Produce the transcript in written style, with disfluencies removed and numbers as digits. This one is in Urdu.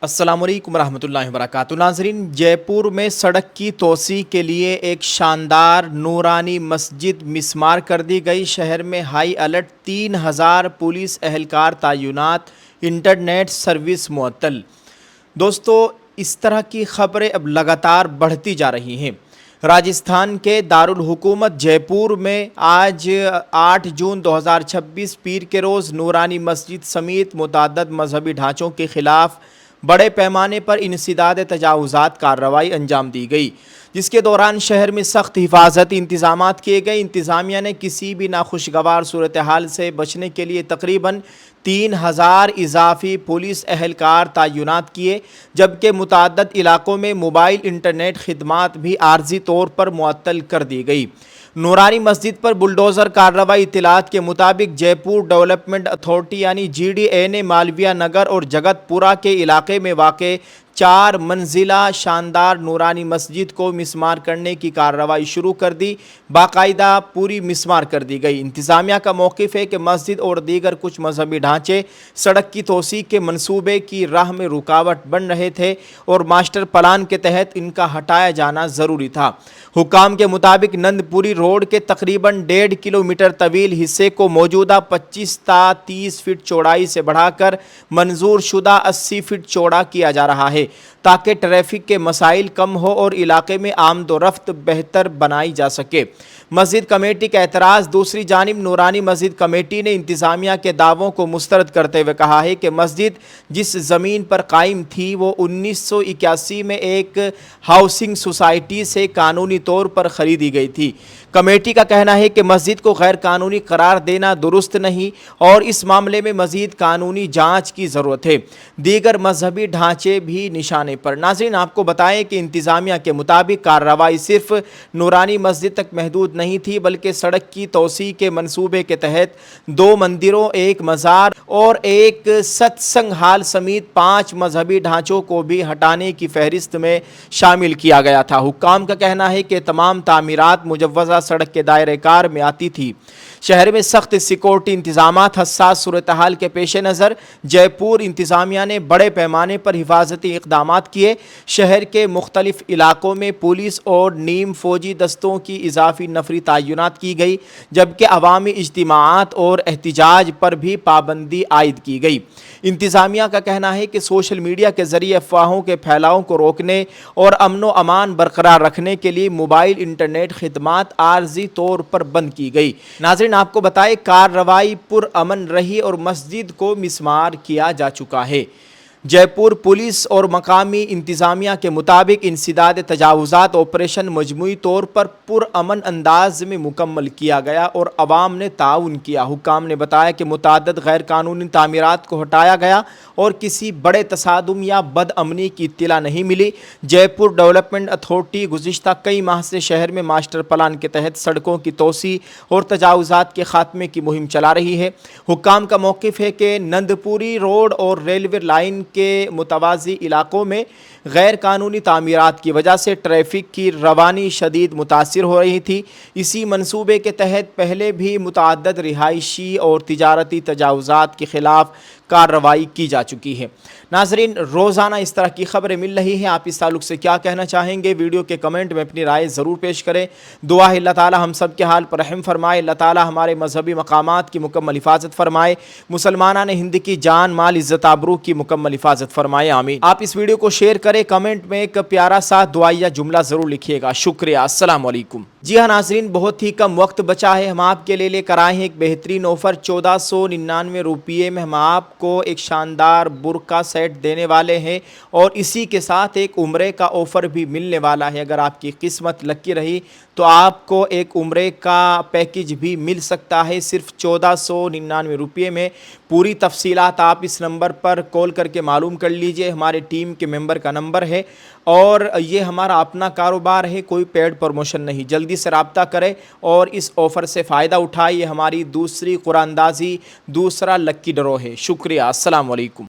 السلام علیکم ورحمۃ اللہ وبرکاتہ۔ ناظرین، جے پور میں سڑک کی توسیع کے لیے ایک شاندار نورانی مسجد مسمار کر دی گئی۔ شہر میں ہائی الرٹ، 3000 پولیس اہلکار تعینات، انٹرنیٹ سروس معطل۔ دوستو، اس طرح کی خبریں اب لگاتار بڑھتی جا رہی ہیں۔ راجستھان کے دارالحکومت جے پور میں آج 8 جون 2026 پیر کے روز نورانی مسجد سمیت متعدد مذہبی ڈھانچوں کے خلاف بڑے پیمانے پر انسداد تجاوزات کارروائی انجام دی گئی، جس کے دوران شہر میں سخت حفاظتی انتظامات کیے گئے۔ انتظامیہ نے کسی بھی ناخوشگوار صورتحال سے بچنے کے لیے تقریباً 3000 اضافی پولیس اہلکار تعینات کیے، جبکہ متعدد علاقوں میں موبائل انٹرنیٹ خدمات بھی عارضی طور پر معطل کر دی گئی۔ نورانی مسجد پر بلڈوزر کارروائی۔ اطلاعات کے مطابق جے پور ڈیولپمنٹ اتھارٹی یعنی GDA نے مالویہ نگر اور جگت پورہ کے علاقے میں واقع 4 منزلہ شاندار نورانی مسجد کو مسمار کرنے کی کارروائی شروع کر دی۔ باقاعدہ پوری مسمار کر دی گئی۔ انتظامیہ کا موقف ہے کہ مسجد اور دیگر کچھ مذہبی ڈھانچے سڑک کی توسیع کے منصوبے کی راہ میں رکاوٹ بن رہے تھے اور ماسٹر پلان کے تحت ان کا ہٹایا جانا ضروری تھا۔ حکام کے مطابق نند پوری روڈ کے تقریباً 1.5 کلومیٹر طویل حصے کو موجودہ 25 تا 30 فٹ چوڑائی سے بڑھا کر منظور شدہ 80 فٹ چوڑا کیا جا رہا ہے، تاکہ ٹریفک کے مسائل کم ہو اور علاقے میں آمد و رفت بہتر بنائی جا سکے۔ مسجد کمیٹی کا اعتراض۔ دوسری جانب نورانی مسجد کمیٹی نے انتظامیہ کے دعووں کو مسترد کرتے ہوئے کہا ہے کہ مسجد جس زمین پر قائم تھی وہ 1981 میں ایک ہاؤسنگ سوسائٹی سے قانونی طور پر خریدی گئی تھی۔ کمیٹی کا کہنا ہے کہ مسجد کو غیر قانونی قرار دینا درست نہیں اور اس معاملے میں مزید قانونی جانچ کی ضرورت ہے۔ دیگر مذہبی ڈھانچے بھی نشانے پر۔ ناظرین، آپ کو بتائیں کہ انتظامیہ کے مطابق کارروائی صرف نورانی مسجد تک محدود نہیں تھی، بلکہ سڑک کی توسیع کے منصوبے کے تحت 2 مندروں، ایک مزار اور ایک ستسنگ ہال سمیت 5 مذہبی ڈھانچوں کو بھی ہٹانے کی فہرست میں شامل کیا گیا تھا۔ حکام کا کہنا ہے کہ تمام تعمیرات مجوزہ سڑک کے دائرہ کار میں آتی تھی۔ شہر میں سخت سیکورٹی انتظامات۔ حساس صورتحال کے پیش نظر جے پور انتظامیہ نے بڑے پیمانے پر حفاظتی اقدامات کیے۔ شہر کے مختلف علاقوں میں پولیس اور نیم فوجی دستوں کی اضافی نفری تعینات کی گئی، جبکہ عوامی اجتماعات اور احتجاج پر بھی پابندی عائد کی گئی۔ انتظامیہ کا کہنا ہے کہ سوشل میڈیا کے ذریعے افواہوں کے پھیلاؤ کو روکنے اور امن و امان برقرار رکھنے کے لیے موبائل انٹرنیٹ خدمات عارضی طور پر بند کی گئی۔ ناظرین، آپ کو بتائیں کارروائی پرامن رہی اور مسجد کو مسمار کیا جا چکا ہے۔ جے پور پولیس اور مقامی انتظامیہ کے مطابق انسداد تجاوزات آپریشن مجموعی طور پر پرامن انداز میں مکمل کیا گیا اور عوام نے تعاون کیا۔ حکام نے بتایا کہ متعدد غیر قانونی تعمیرات کو ہٹایا گیا اور کسی بڑے تصادم یا بد امنی کی اطلاع نہیں ملی۔ جے پور ڈیولپمنٹ اتھارٹی گزشتہ کئی ماہ سے شہر میں ماسٹر پلان کے تحت سڑکوں کی توسیع اور تجاوزات کے خاتمے کی مہم چلا رہی ہے۔ حکام کا موقف ہے کہ نندپوری روڈ اور ریلوے لائن کے متوازی علاقوں میں غیر قانونی تعمیرات کی وجہ سے ٹریفک کی روانی شدید متاثر ہو رہی تھی۔ اسی منصوبے کے تحت پہلے بھی متعدد رہائشی اور تجارتی تجاوزات کے خلاف کارروائی کی جا چکی ہے۔ ناظرین، روزانہ اس طرح کی خبریں مل رہی ہیں۔ آپ اس تعلق سے کیا کہنا چاہیں گے؟ ویڈیو کے کمنٹ میں اپنی رائے ضرور پیش کریں۔ دعا ہے اللہ تعالی ہم سب کے حال پر رحم فرمائے، اللہ تعالی ہمارے مذہبی مقامات کی مکمل حفاظت فرمائے، مسلمانان ہند کی جان مال عزت آبرو کی مکمل حفاظت فرمائے، آمین۔ آپ اس ویڈیو کو شیئر کریں، کمنٹ میں ایک پیارا سا دعائیہ جملہ ضرور لکھیے گا۔ شکریہ، السلام علیکم۔ جی ہاں ناظرین، بہت ہی کم وقت بچا ہے، ہم آپ کے لیے لے کر آئے ہیں ایک بہترین آفر۔ 1499 روپیے میں ہم آپ کو ایک شاندار برقع سیٹ دینے والے ہیں اور اسی کے ساتھ ایک عمرے کا آفر بھی ملنے والا ہے۔ اگر آپ کی قسمت لکی رہی تو آپ کو ایک عمرے کا پیکج بھی مل سکتا ہے صرف 1499 روپیے میں۔ پوری تفصیلات آپ اس نمبر پر کال کر کے معلوم کر لیجئے، ہمارے ٹیم کے ممبر کا نمبر ہے اور یہ ہمارا اپنا کاروبار ہے، کوئی پیڈ پروموشن نہیں۔ جلدی سے رابطہ کریں اور اس آفر سے فائدہ اٹھائیں۔ یہ ہماری دوسری قرآن اندازی، دوسرا لکی ڈرو ہے۔ شکریہ، السلام علیکم۔